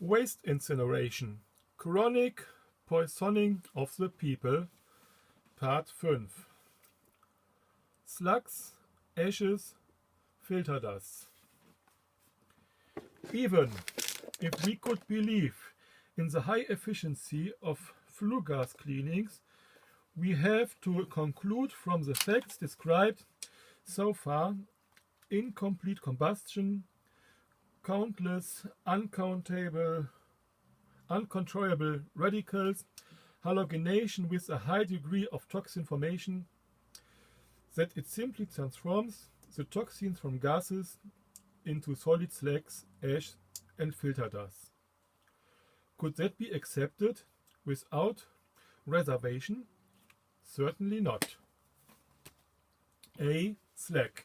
Waste incineration. Chronic poisoning of the people. Part 5. Slugs, ashes, filter dust. Even if we could believe in the high efficiency of flue gas cleanings, we have to conclude from the facts described so far: incomplete combustion, countless uncontrollable radicals, halogenation with a high degree of toxin formation, that it simply transforms the toxins from gases into solid slags, ash and filter dust. Could that be accepted without reservation? Certainly not. A. Slag.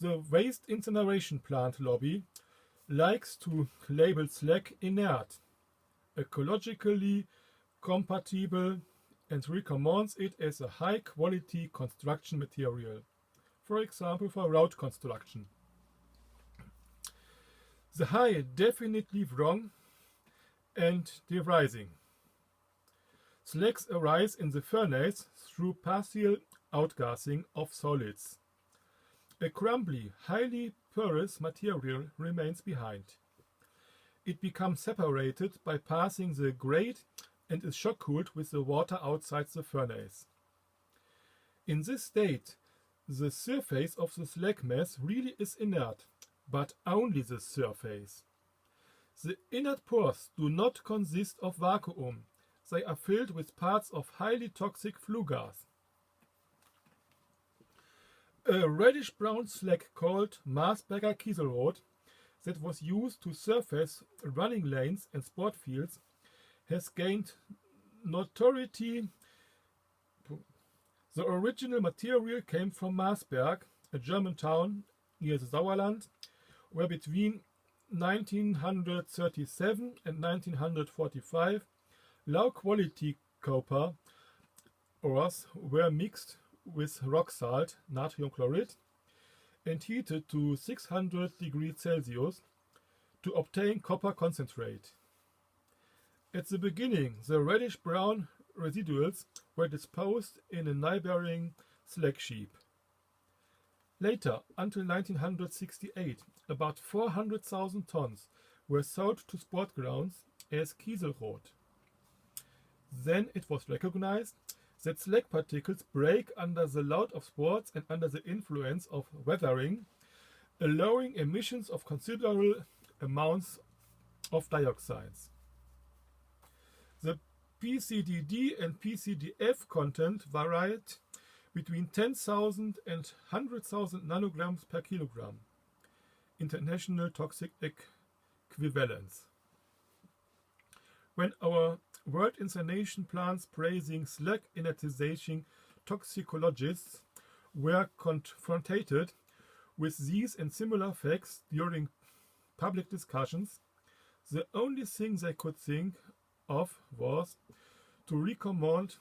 The waste incineration plant lobby likes to label slag inert, ecologically compatible, and recommends it as a high-quality construction material, for example for road construction. The high definitely wrong and derising. Slags arise in the furnace through partial outgassing of solids. A crumbly, highly porous material remains behind. It becomes separated by passing the grate and is shock-cooled with the water outside the furnace. In this state, the surface of the slag mass really is inert, but only the surface. The inert pores do not consist of vacuum. They are filled with parts of highly toxic flue gas. A reddish-brown slag called Marsberger Kieselrot that was used to surface running lanes and sport fields has gained notoriety. The original material came from Marsberg, a German town near the Sauerland, where between 1937 and 1945 low-quality copper ores were mixed with rock salt, natrium chloride, and heated to 600 degrees Celsius to obtain copper concentrate. At the beginning, the reddish-brown residuals were disposed in a neighboring slag heap. Later, until 1968, about 400,000 tons were sold to sport grounds as Kieselrot. Then it was recognized that slag particles break under the load of sports and under the influence of weathering, allowing emissions of considerable amounts of dioxides. The PCDD and PCDF content varied between 10,000 and 100,000 nanograms per kilogram, international toxic equivalence. When our World Incineration plants praising slag inertization toxicologists were confronted with these and similar facts during public discussions, the only thing they could think of was to recommend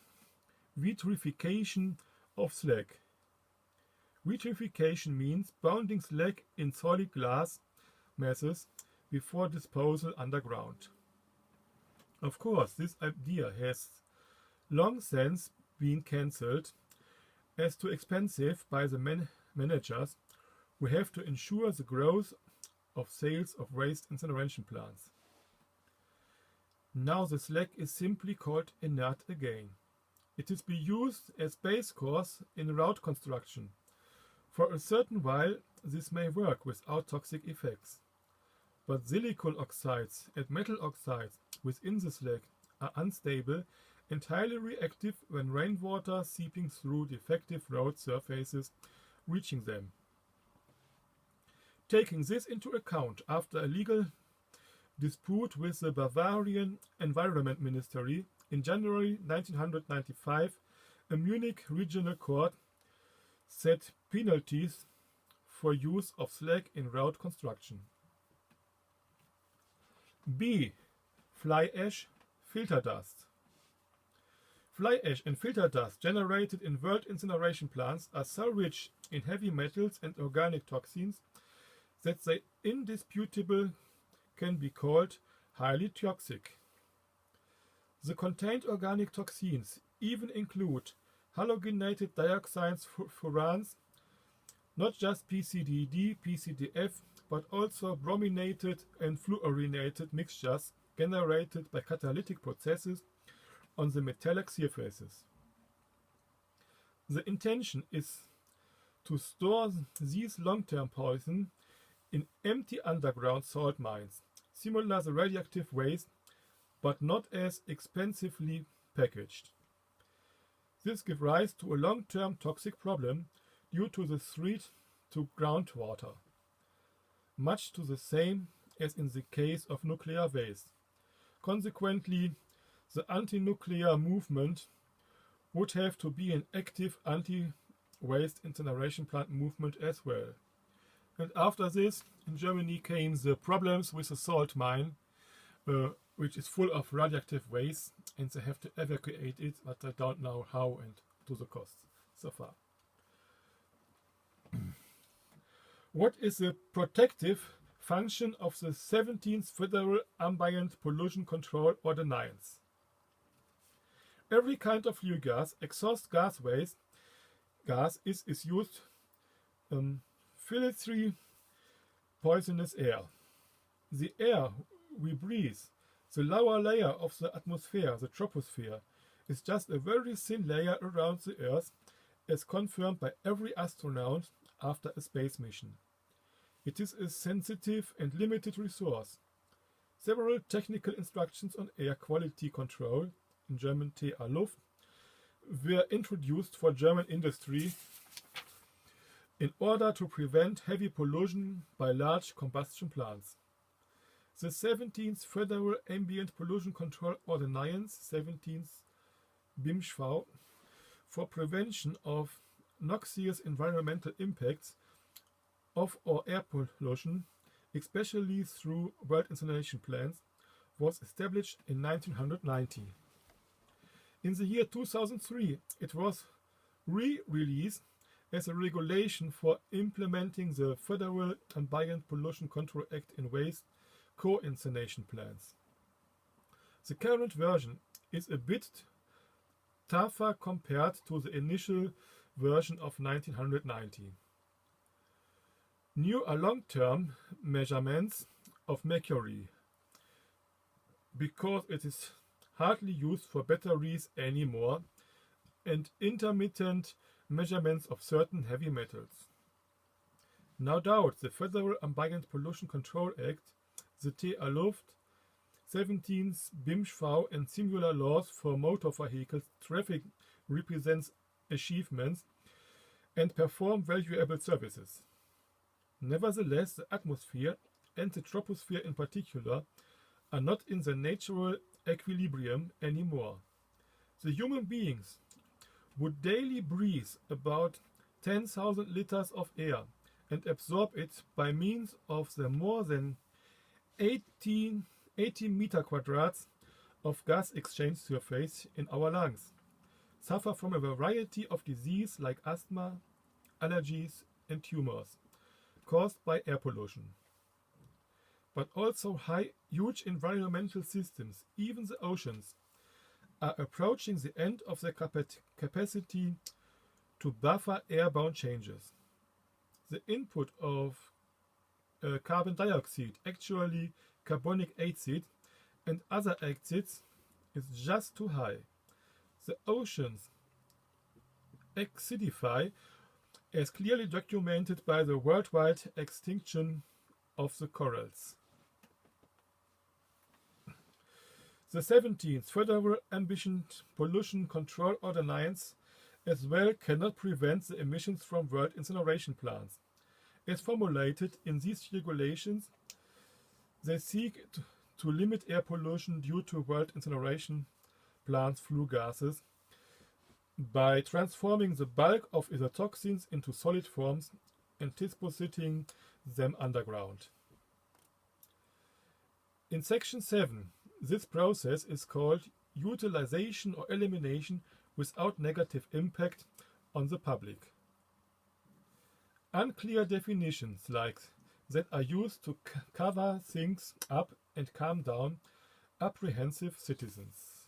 vitrification of slag. Vitrification means bounding slag in solid glass masses before disposal underground. Of course, this idea has long since been cancelled as too expensive by the managers who have to ensure the growth of sales of waste incineration plants. Now the slag is simply called inert again. It is be used as base course in road construction. For a certain while this may work without toxic effects. But silicon oxides and metal oxides within the slag are unstable and highly reactive when rainwater seeping through defective road surfaces reaching them. Taking this into account, after a legal dispute with the Bavarian Environment Ministry in January 1995, a Munich regional court set penalties for use of slag in road construction. B. Fly ash, filter dust. Fly ash and filter dust generated in world incineration plants are so rich in heavy metals and organic toxins that they indisputably can be called highly toxic. The contained organic toxins even include halogenated dioxins, furans, not just PCDD, PCDF, but also brominated and fluorinated mixtures generated by catalytic processes on the metallic surfaces. The intention is to store these long-term poison in empty underground salt mines, similar to radioactive waste, but not as expensively packaged. This gives rise to a long-term toxic problem due to the threat to groundwater, much to the same as in the case of nuclear waste. Consequently, the anti-nuclear movement would have to be an active anti-waste incineration plant movement as well. And after this, in Germany came the problems with the salt mine, which is full of radioactive waste, and they have to evacuate it, but I don't know how and to the cost so far. What is the protective function of the 17th Federal Ambient Pollution Control Ordinance? Every kind of flue gas, exhaust gas waste, gas is used filtry poisonous air. The air we breathe, the lower layer of the atmosphere, the troposphere, is just a very thin layer around the Earth, as confirmed by every astronaut after a space mission. It is a sensitive and limited resource. Several technical instructions on air quality control, in German TA Luft, were introduced for German industry in order to prevent heavy pollution by large combustion plants. The 17th Federal Ambient Pollution Control Ordinance, 17th BIMSchV, for prevention of noxious environmental impacts of or air pollution, especially through world incineration plants, was established in 1990. In the year 2003, it was re-released as a regulation for implementing the Federal Ambient Pollution Control Act in waste co-incineration plants. The current version is a bit tougher compared to the initial version of 1990. New are long-term measurements of mercury, because it is hardly used for batteries anymore, and intermittent measurements of certain heavy metals. No doubt the Federal Ambient Pollution Control Act, the TA Luft, 17th BIMSchV and similar laws for motor vehicles traffic represents achievements and perform valuable services. Nevertheless, the atmosphere and the troposphere in particular are not in the natural equilibrium anymore. The human beings would daily breathe about 10,000 liters of air and absorb it by means of the more than 80 meter quadrats of gas exchange surface in our lungs, suffer from a variety of diseases like asthma, allergies and tumors caused by air pollution. But also huge environmental systems, even the oceans, are approaching the end of their capacity to buffer airborne changes. The input of carbon dioxide, actually carbonic acid, and other acids is just too high. The oceans acidify, as clearly documented by the worldwide extinction of the corals. The 17th Federal Ambient Pollution Control Ordinance as well cannot prevent the emissions from world incineration plants. As formulated in these regulations, they seek to limit air pollution due to world incineration plants' flue gases by transforming the bulk of the toxins into solid forms and depositing them underground. In Section 7, this process is called utilization or elimination without negative impact on the public. Unclear definitions like that are used to cover things up and calm down apprehensive citizens.